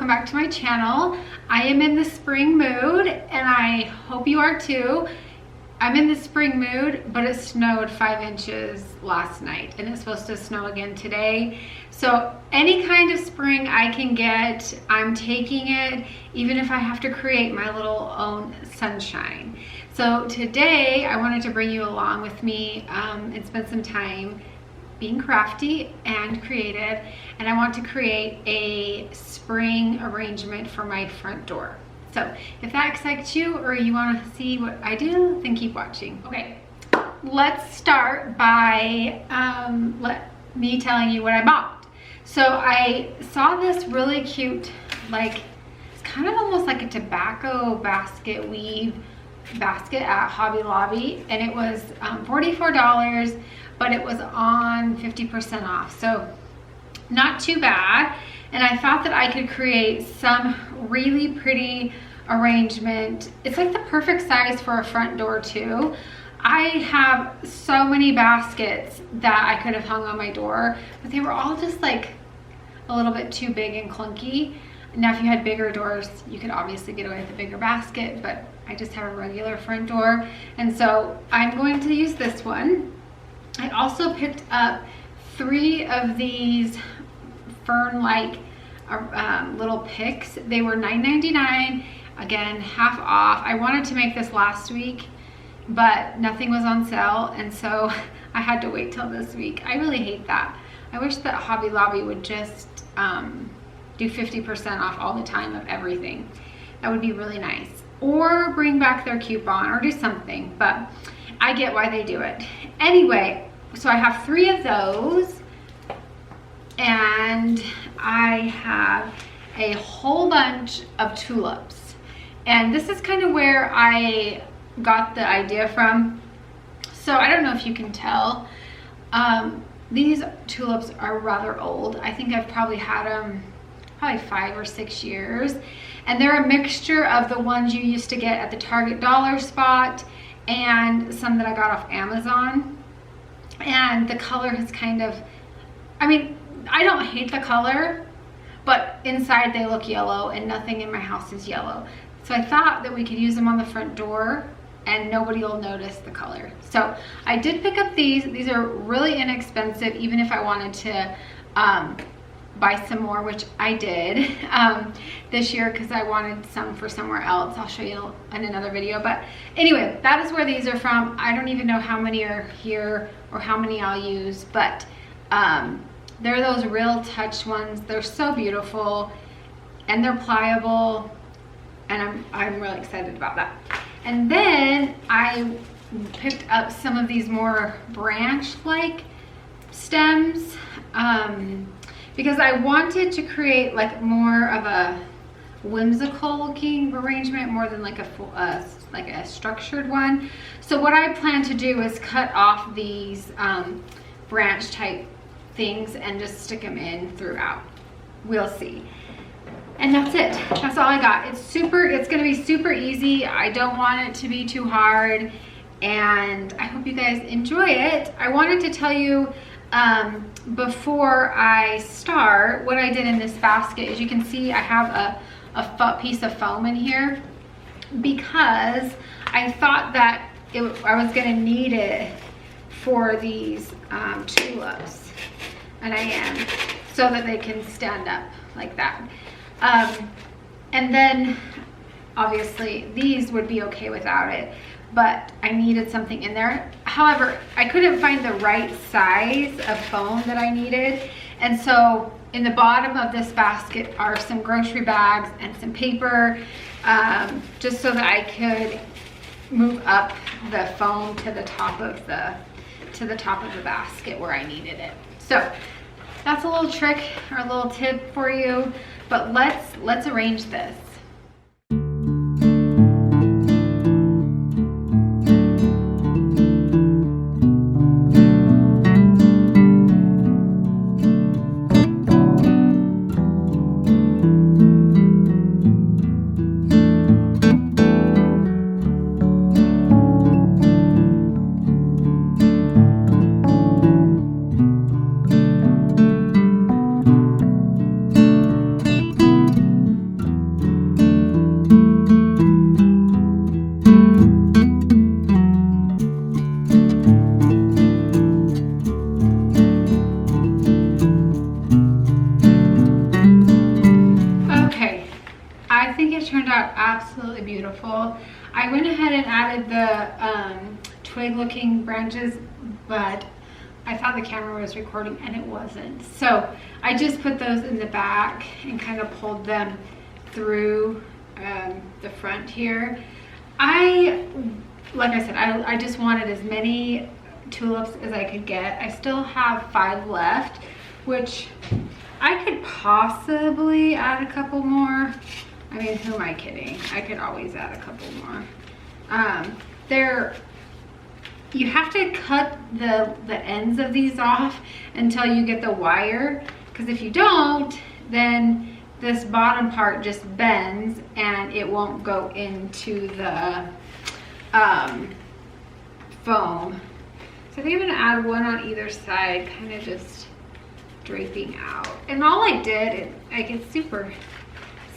welcome back to my channel. I am in the spring mood and I hope you are too. I'm in the spring mood, but it snowed 5 inches last night and it's supposed to snow again today. So any kind of spring I can get, I'm taking it, even if I have to create my little own sunshine. So today I wanted to bring you along with me and spend some time being crafty and creative, and I want to create a spring arrangement for my front door. So if that excites you or you want to see what I do, then keep watching. Okay, let's start by me telling you what I bought. So I saw this really cute, like it's kind of almost like a tobacco basket weave basket at Hobby Lobby, and it was $44, but it was on 50% off, so not too bad. And I thought that I could create some really pretty arrangement. It's like the perfect size for a front door too. I have so many baskets that I could have hung on my door, but they were all just like a little bit too big and clunky. Now if you had bigger doors, you could obviously get away with a bigger basket, but I just have a regular front door, and so I'm going to use this one. I also picked up 3 of these fern-like little picks. They were $9.99, again, half off. I wanted to make this last week, but nothing was on sale, and so I had to wait till this week. I really hate that. I wish that Hobby Lobby would just do 50% off all the time of everything. That would be really nice. Or bring back their coupon or do something, but I get why they do it. Anyway, so I have 3 of those, and I have a whole bunch of tulips. And this is kind of where I got the idea from. So I don't know if you can tell. These tulips are rather old. I think I've probably had them probably 5 or 6 years. And they're a mixture of the ones you used to get at the Target dollar spot and some that I got off Amazon. And the color has kind of, I mean, I don't hate the color, but inside they look yellow and nothing in my house is yellow. So I thought that we could use them on the front door and nobody will notice the color. So I did pick up these. These are really inexpensive, even if I wanted to buy some more, which I did this year because I wanted some for somewhere else. I'll show you in another video, but anyway, that is where these are from. I don't even know how many are here or how many I'll use, but they're those real touch ones. They're so beautiful and they're pliable, and I'm really excited about that. And then I picked up some of these more branch-like stems because I wanted to create like more of a whimsical looking arrangement more than like a structured one. So what I plan to do is cut off these branch type things and just stick them in throughout. We'll see. And that's it. That's all I got. It's gonna be super easy. I don't want it to be too hard, and I hope you guys enjoy it. I wanted to tell you before I start what I did in this basket. As you can see, I have a piece of foam in here because I thought that I was gonna need it for these tulips, and I am, so that they can stand up like that. And then obviously these would be okay without it, but I needed something in there. However, I couldn't find the right size of foam that I needed, and so in the bottom of this basket are some grocery bags and some paper, just so that I could move up the foam to the top of the basket where I needed it. So that's a little trick or a little tip for you, but let's arrange this. beautiful. I went ahead and added the twig looking branches, but I thought the camera was recording and it wasn't. So I just put those in the back and kind of pulled them through the front here. Like I said, I just wanted as many tulips as I could get. I still have 5 left, which I could possibly add a couple more. I mean, who am I kidding? I could always add a couple more. You have to cut the ends of these off until you get the wire, because if you don't, then this bottom part just bends and it won't go into the foam. So I think I'm gonna add one on either side, kind of just draping out. And all I did, it's super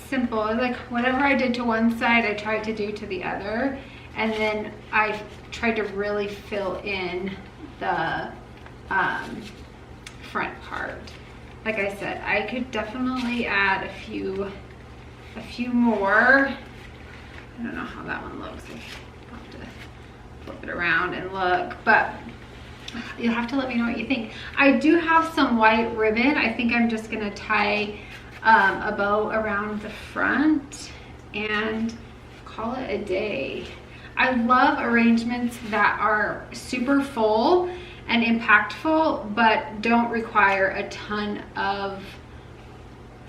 simple. Like whatever I did to one side, I tried to do to the other. And then I tried to really fill in the front part. Like I said, I could definitely add a few more. I don't know how that one looks. I'll have to flip it around and look, but you'll have to let me know what you think. I do have some white ribbon. I think I'm just gonna tie a bow around the front and call it a day. I love arrangements that are super full and impactful, but don't require a ton of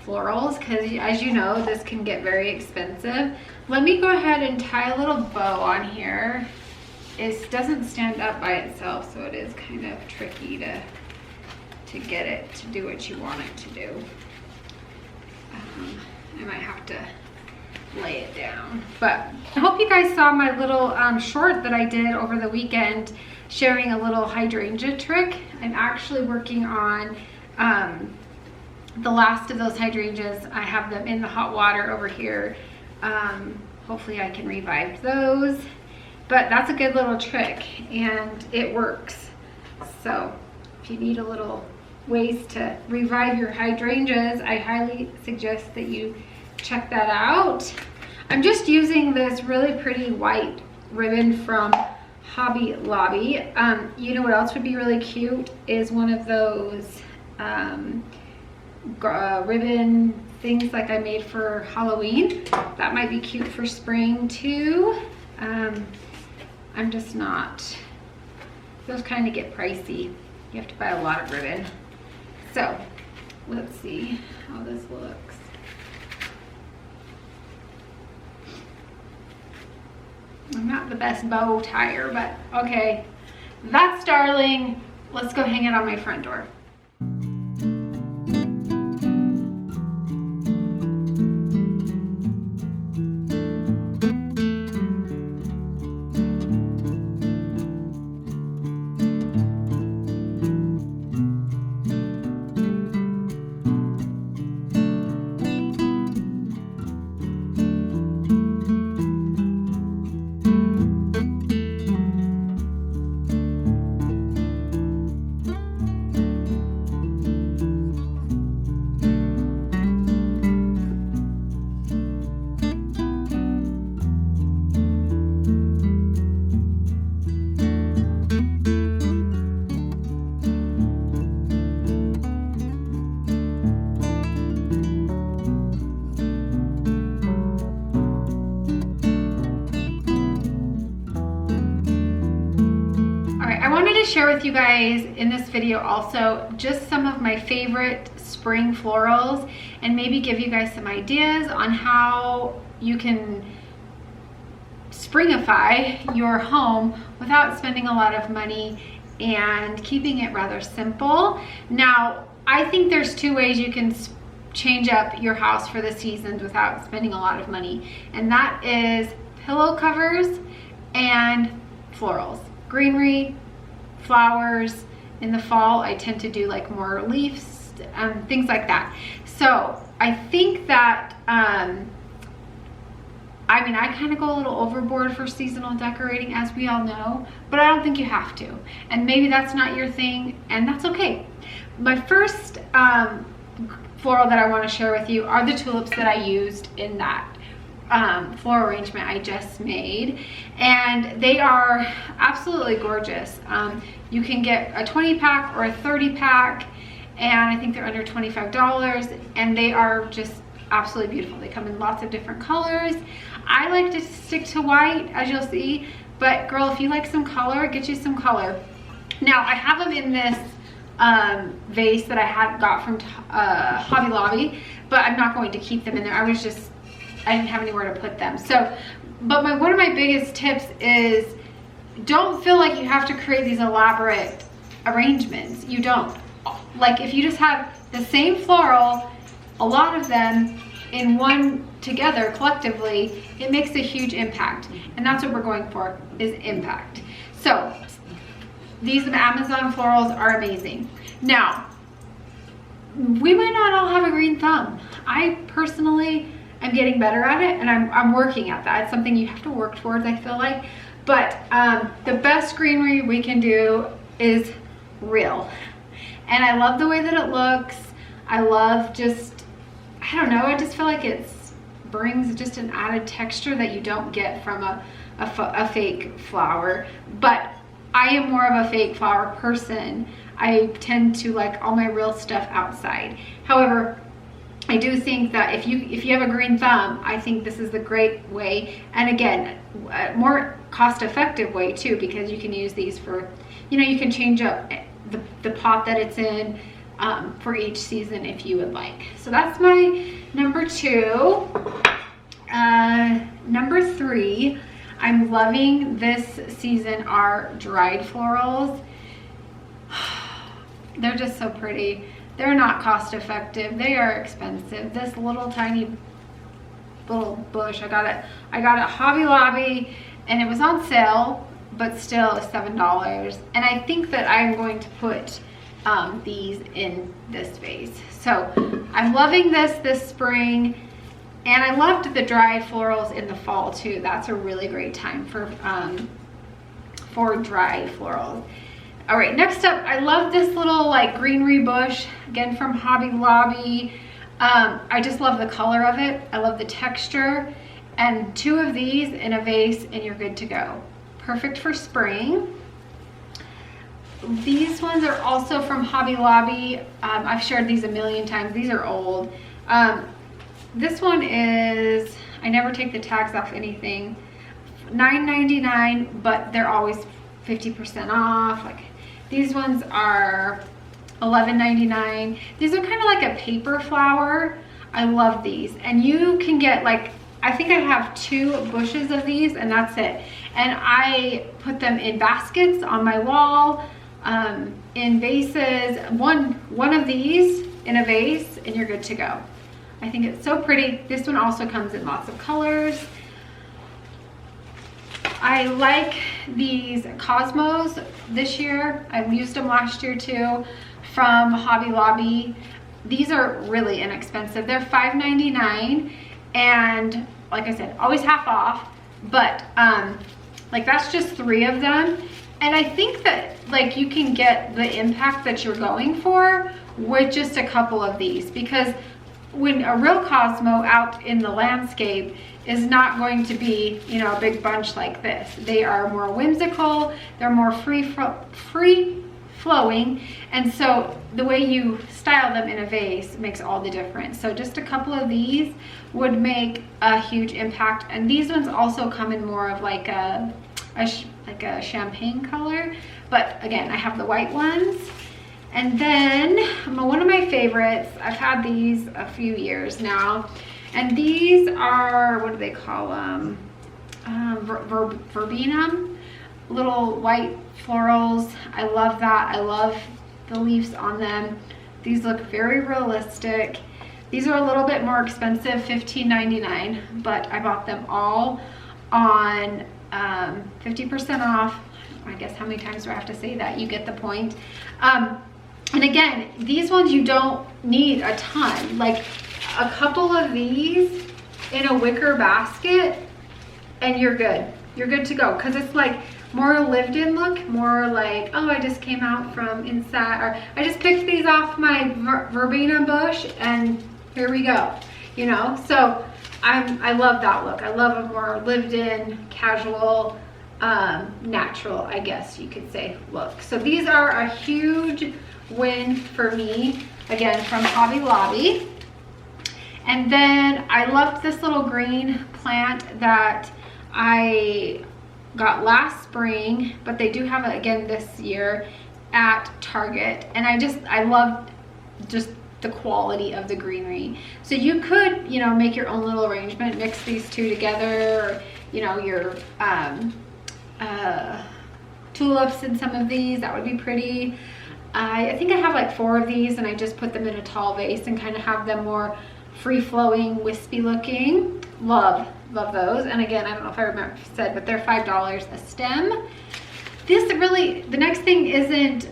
florals, because as you know, this can get very expensive. Let me go ahead and tie a little bow on here. It doesn't stand up by itself, so it is kind of tricky to get it to do what you want it to do. I might have to lay it down, but I hope you guys saw my little short that I did over the weekend sharing a little hydrangea trick. I'm actually working on the last of those hydrangeas. I have them in the hot water over here. Hopefully I can revive those, but that's a good little trick and it works. So if you need a little ways to revive your hydrangeas, I highly suggest that you check that out. I'm just using this really pretty white ribbon from Hobby Lobby. You know what else would be really cute is one of those ribbon things like I made for Halloween. That might be cute for spring too. I'm just not, those kind of get pricey. You have to buy a lot of ribbon. So let's see how this looks. I'm not the best bow tire, but okay. That's darling. Let's go hang it on my front door. Share with you guys in this video also just some of my favorite spring florals and maybe give you guys some ideas on how you can springify your home without spending a lot of money and keeping it rather simple. Now, I think there's 2 ways you can change up your house for the seasons without spending a lot of money, and that is pillow covers and florals. Greenery, flowers. In the fall, I tend to do like more leaves, things like that. So I think that, I mean, I kind of go a little overboard for seasonal decorating, as we all know, but I don't think you have to. And maybe that's not your thing, and that's okay. My first floral that I want to share with you are the tulips that I used in that floral arrangement I just made, and they are absolutely gorgeous. You can get a 20 pack or a 30 pack, and I think they're under $25, and they are just absolutely beautiful. They come in lots of different colors. I like to stick to white, as you'll see, but girl, if you like some color, get you some color. Now I have them in this vase that I got from Hobby Lobby, but I'm not going to keep them in there. I didn't have anywhere to put them. So, but one of my biggest tips is don't feel like you have to create these elaborate arrangements. You don't. Like if you just have the same floral, a lot of them in one together collectively, it makes a huge impact. And that's what we're going for, is impact. So these Amazon florals are amazing. Now, we might not all have a green thumb. I personally am getting better at it, and I'm working at that. It's something you have to work towards, I feel like. But the best greenery we can do is real. And I love the way that it looks. I love just, I don't know, I just feel like it brings just an added texture that you don't get from a fake flower. But I am more of a fake flower person. I tend to like all my real stuff outside. However, I do think that if you have a green thumb, I think this is the great way. And again, a more cost-effective way too, because you can use these for, you can change up the pot that it's in for each season if you would like. So that's my number 2. Number 3, I'm loving this season are dried florals. They're just so pretty. They're not cost effective. They are expensive. This little tiny little bush, I got it at Hobby Lobby, and it was on sale, but still $7. And I think that I'm going to put these in this vase. So I'm loving this spring, and I loved the dried florals in the fall too. That's a really great time for dried florals. All right, next up, I love this little like greenery bush, again from Hobby Lobby. I just love the color of it. I love the texture. And 2 of these in a vase and you're good to go. Perfect for spring. These ones are also from Hobby Lobby. I've shared these a million times. These are old. This one is, I never take the tags off anything, $9.99, but they're always 50% off. Like these ones are $11.99. These are kind of like a paper flower. I love these. And you can get like, I think I have 2 bushes of these and that's it. And I put them in baskets on my wall, in vases. One of these in a vase and you're good to go. I think it's so pretty. This one also comes in lots of colors. I like these Cosmos this year. I've used them last year too, from Hobby Lobby. These are really inexpensive. They're $5.99, and like I said, always half off, but like that's just 3 of them. And I think that like you can get the impact that you're going for with just a couple of these, because when a real Cosmo out in the landscape is not going to be, a big bunch like this. They are more whimsical, they're more free flowing, and so the way you style them in a vase makes all the difference. So just a couple of these would make a huge impact. And these ones also come in more of like a champagne color, but again, I have the white ones. And then one of my favorites, I've had these a few years now, and these are, what do they call them? Verbena, little white florals. I love that. I love the leaves on them. These look very realistic. These are a little bit more expensive, $15.99, but I bought them all on 50% off. I guess how many times do I have to say that? You get the point. And again, these ones you don't need a ton. Like a couple of these in a wicker basket and you're good. You're good to go, because it's like more lived in look, more like, oh, I just came out from inside, or I just picked these off my verbena bush and here we go, So I love that look. I love a more lived in, casual, natural, I guess you could say, look. So these are a huge win for me, again, from Hobby Lobby. And then I loved this little green plant that I got last spring, but they do have it again this year at Target. And I love just the quality of the greenery. So you could, you know, make your own little arrangement, mix these two together, or, you know, your tulips in some of these, that would be pretty. I think I have like 4 of these, and I just put them in a tall vase and kind of have them more free-flowing, wispy looking. Love those. And again, I don't know if I remember if I said, but they're $5 a stem. This really, the next thing isn't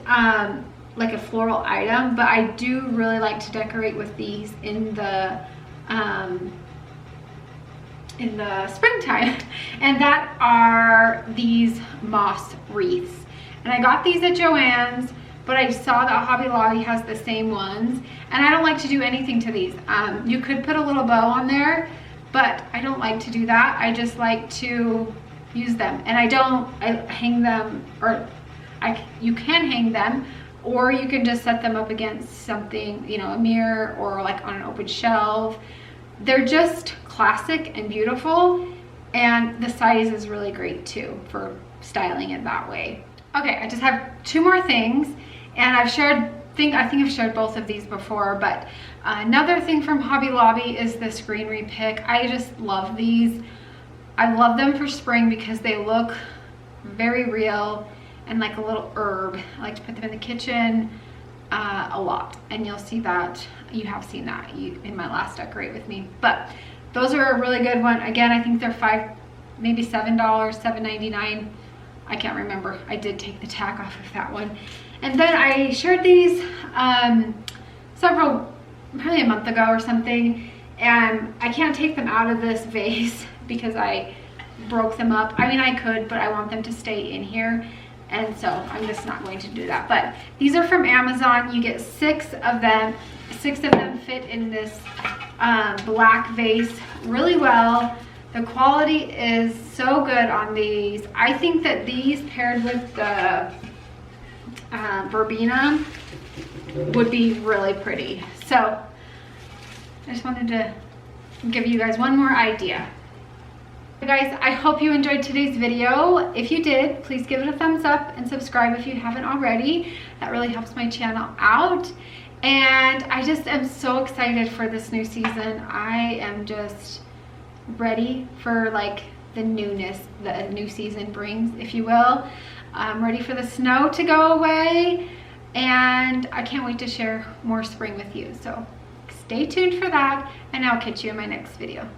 like a floral item, but I do really like to decorate with these in the springtime, and that are these moss wreaths. And I got these at Joann's, but I saw that Hobby Lobby has the same ones, and I don't like to do anything to these. You could put a little bow on there, but I don't like to do that. I just like to use them, and I hang them, or you can hang them, or you can just set them up against something, you know, a mirror, or like on an open shelf. They're just classic and beautiful, and the size is really great too for styling it that way. Okay, I just have 2 more things, and I think I've shared both of these before, but another thing from Hobby Lobby is this greenery pick. I just love these. I love them for spring because they look very real and like a little herb. I like to put them in the kitchen a lot, and you'll see that. You have seen that in my last Decorate With Me, but those are a really good one. Again, I think they're maybe $7, $7.99. I can't remember. I did take the tag off of that one. And then I shared these probably a month ago or something, and I can't take them out of this vase because I broke them up. I mean, I could, but I want them to stay in here, and so I'm just not going to do that. But these are from Amazon. You get 6 of them. 6 of them fit in this black vase really well. The quality is so good on these. I think that these paired with the verbena would be really pretty. So I just wanted to give you guys one more idea. Guys, I hope you enjoyed today's video. If you did, please give it a thumbs up and subscribe if you haven't already. That really helps my channel out. And I just am so excited for this new season. I am just ready for like the newness the new season brings, if you will. I'm ready for the snow to go away, and I can't wait to share more spring with you. So stay tuned for that, and I'll catch you in my next video.